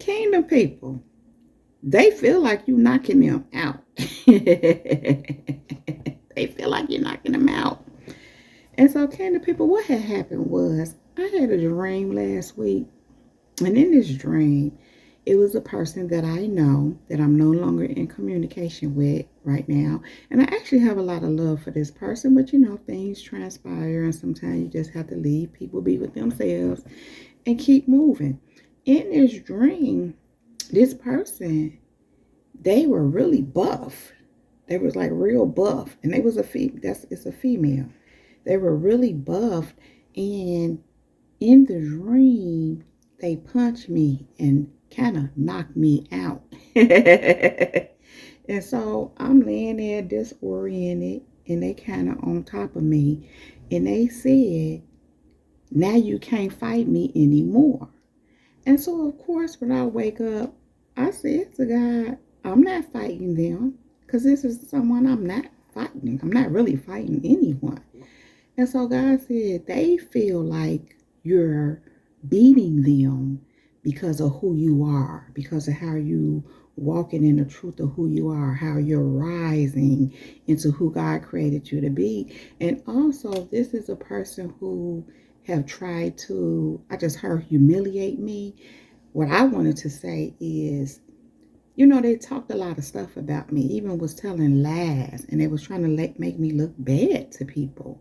Kingdom people, they feel like you knocking them out. They feel like you're knocking them out. And so, kingdom people, what had happened was I had a dream last week. And in this dream, it was a person that I know that I'm no longer in communication with right now. And I actually have a lot of love for this person, but things transpire, and sometimes you just have to leave people be with themselves and keep moving. In this dream, this person, they were really buff. They was like real buff, and they was it's a female. They were really buff, and in the dream, they punched me and kind of knocked me out. And so I'm laying there disoriented, and they kind of on top of me, and they said, "Now you can't fight me anymore." And so, of course, when I wake up, I said to God, I'm not fighting them because this is someone I'm not fighting. I'm not really fighting anyone. And so God said, they feel like you're beating them because of who you are, because of how you walking in the truth of who you are, how you're rising into who God created you to be. And also, this is a person who have tried to, I just heard, humiliate me. What I wanted to say is, they talked a lot of stuff about me, even was telling lies, and they was trying to make me look bad to people.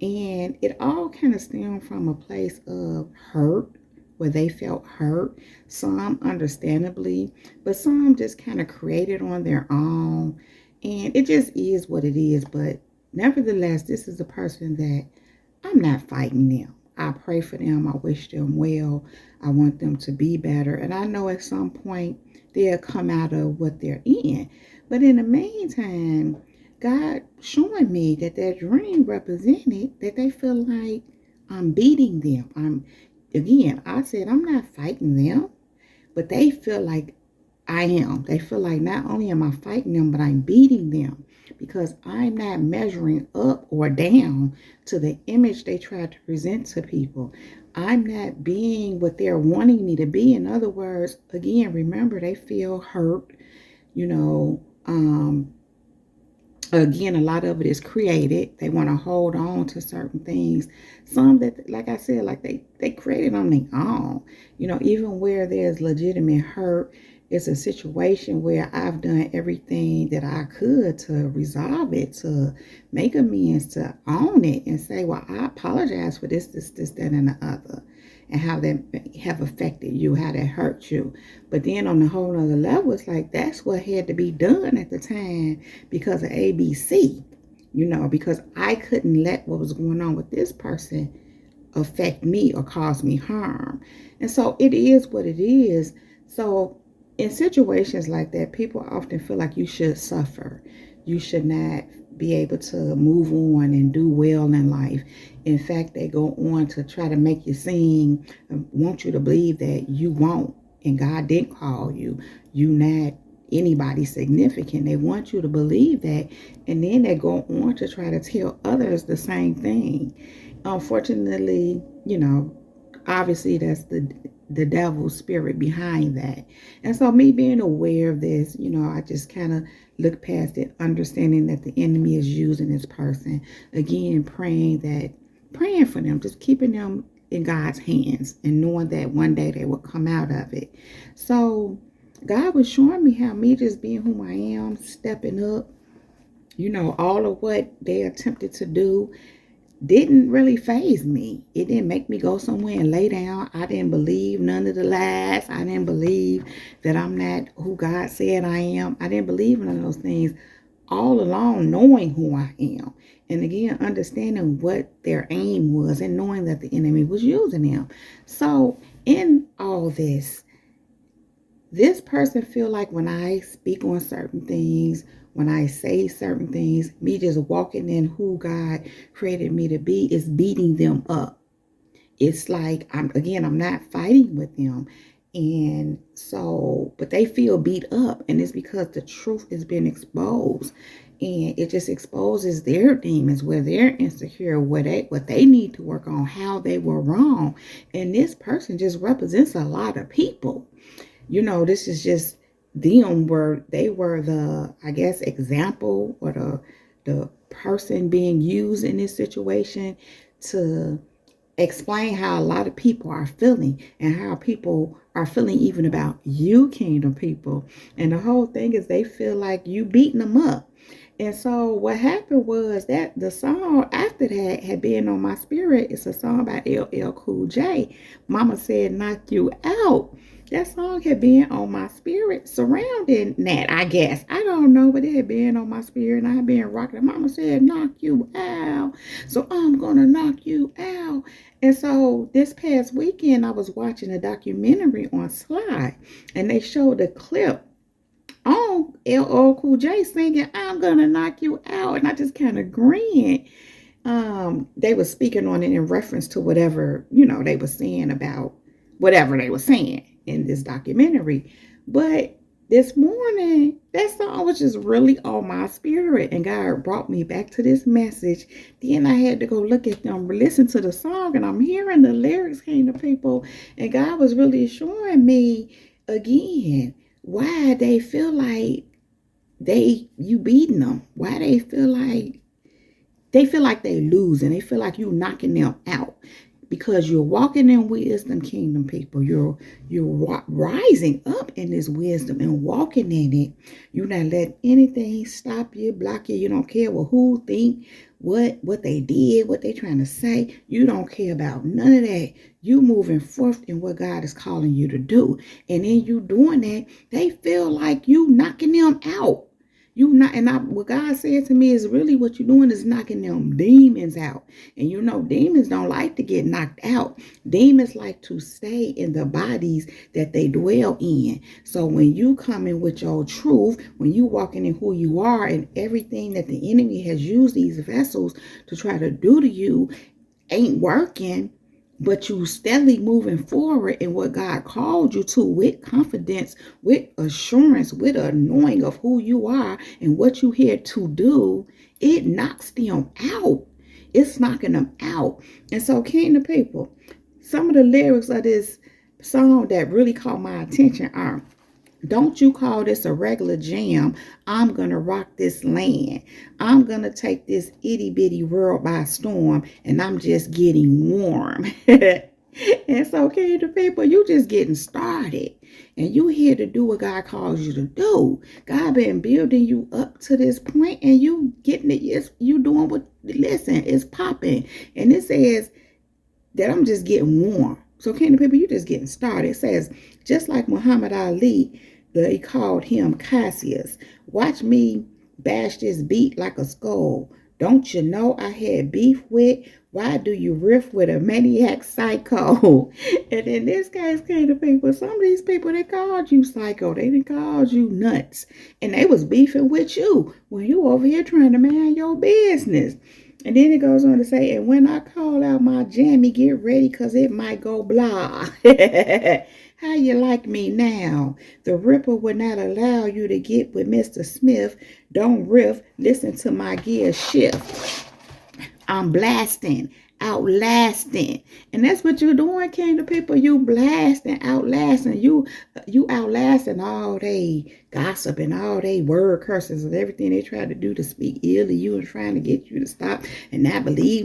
And it all kind of stemmed from a place of hurt, where they felt hurt, some understandably, but some just kind of created on their own. And it just is what it is. But nevertheless, this is a person that I'm not fighting them. I pray for them. I wish them well. I want them to be better. And I know at some point they'll come out of what they're in. But in the meantime, God showing me that their dream represented that they feel like I'm beating them. I said, I'm not fighting them, but they feel like I am. They feel like not only am I fighting them, but I'm beating them because I'm not measuring up or down to the image they try to present to people. I'm not being what they're wanting me to be. In other words, again, remember, they feel hurt, you know, again, a lot of it is created. They want to hold on to certain things. Some that, like I said, like they created on their own. Even where there's legitimate hurt, it's a situation where I've done everything that I could to resolve it, to make amends, to own it and say, well, I apologize for this, that, and the other, and how that have affected you, how that hurt you. But then on the whole other level, it's like that's what had to be done at the time because of ABC, because I couldn't let what was going on with this person affect me or cause me harm. And so it is what it is. So in situations like that, people often feel like you should suffer. You should not be able to move on and do well in life. In fact, they go on to try to make you seem, want you to believe that you won't, and God didn't call you. You not anybody significant. They want you to believe that, and then they go on to try to tell others the same thing. Unfortunately, obviously that's the devil's spirit behind that. And so me being aware of this, I just kind of look past it, understanding that the enemy is using this person. Again, praying for them, just keeping them in God's hands and knowing that one day they will come out of it. So God was showing me how me just being who I am, stepping up, all of what they attempted to do didn't really faze me. It didn't make me go somewhere and lay down. I didn't believe none of the lies. I didn't believe that I'm not who God said I am. I didn't believe none of those things, all along knowing who I am. And again, understanding what their aim was and knowing that the enemy was using them. So in all this person feel like when I speak on certain things, when I say certain things, me just walking in who God created me to be is beating them up. It's like, I'm not fighting with them. And so, but they feel beat up, and it's because the truth has been exposed. And it just exposes their demons, where they're insecure, what they need to work on, how they were wrong. And this person just represents a lot of people. This is just them were they were the, I guess, example, or the person being used in this situation to explain how a lot of people are feeling, and how people are feeling even about you, kingdom people. And the whole thing is they feel like you beating them up. And so what happened was that the song after that had been on my spirit. It's a song by LL Cool J. Mama Said Knock You Out. That song had been on my spirit surrounding that, I guess. I don't know, but it had been on my spirit, and I had been rocking. Mama said, knock you out. So I'm going to knock you out. And so this past weekend, I was watching a documentary on Sly, and they showed a clip on LL Cool J singing, I'm going to knock you out. And I just kind of grinned. They were speaking on it in reference to whatever, they were saying about whatever they were saying in this documentary. But this morning, that song was just really on my spirit, and God brought me back to this message. Then I had to go look at them, listen to the song, and I'm hearing the lyrics, kingdom people, and God was really showing me again why they feel like you beating them, why they feel like they losing, they feel like you knocking them out. Because you're walking in wisdom, kingdom people. You're rising up in this wisdom and walking in it. You're not letting anything stop you, block you. You don't care who think, what they did, what they trying to say. You don't care about none of that. You moving forth in what God is calling you to do. And then you doing that, they feel like you knocking them out. What God said to me is really what you're doing is knocking them demons out. And demons don't like to get knocked out. Demons like to stay in the bodies that they dwell in. So when you come in with your truth, when you walking in who you are, and everything that the enemy has used these vessels to try to do to you ain't working, but you steadily moving forward in what God called you to, with confidence, with assurance, with a knowing of who you are and what you here to do, it knocks them out. It's knocking them out. And so, kingdom people, some of the lyrics of this song that really caught my attention are, don't you call this a regular jam. I'm going to rock this land. I'm going to take this itty bitty world by storm, and I'm just getting warm. And so, kingdom people, you just getting started, and you here to do what God calls you to do. God been building you up to this point, and you getting it. You doing what, listen, it's popping. And it says that I'm just getting warm. So, kingdom people, you just getting started. It says, just like Muhammad Ali, they called him Cassius. Watch me bash this beat like a skull. Don't you know I had beef with? Why do you riff with a maniac psycho? And in this case, kind of people, some of these people, they called you psycho. They didn't call you nuts. And they was beefing with you when you over here trying to mind your business. And then it goes on to say, and when I call out my jammy, get ready because it might go blah. How you like me now? The Ripper would not allow you to get with Mr. Smith. Don't riff. Listen to my gear shift. I'm blasting, outlasting. And that's what you're doing, kingdom people. You blasting, outlasting. You outlasting all they gossip and all they word curses and everything they try to do to speak ill of you and trying to get you to stop and not believe,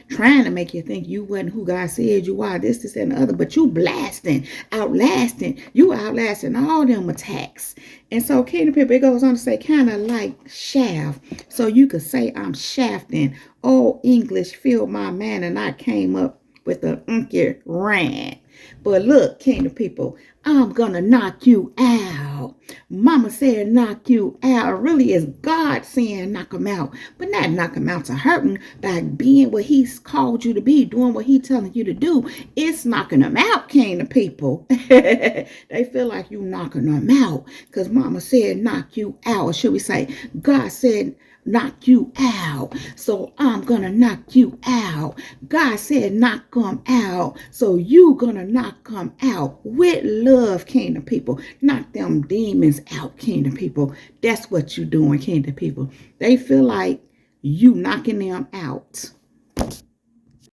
trying to make you think you wasn't who God said you are, this, and the other. But you blasting, outlasting. You outlasting all them attacks. And so, kingdom people, it goes on to say, kind of like shaft. So you could say I'm shafting. Old English filled my man, and I came up with the unky rant. But look, kingdom people, I'm gonna knock you out. Mama said knock you out. It really is God saying knock him out, but not knock him out to hurting by being what he's called you to be, doing what he's telling you to do. It's knocking them out, kingdom people. They feel like you knocking them out because mama said knock you out. Or should we say God said knock you out, so I'm gonna knock you out. God said knock them out, so you gonna knock them out with love, kingdom people. Knock them demons out, kingdom people. That's what you doing, kingdom people. They feel like you knocking them out.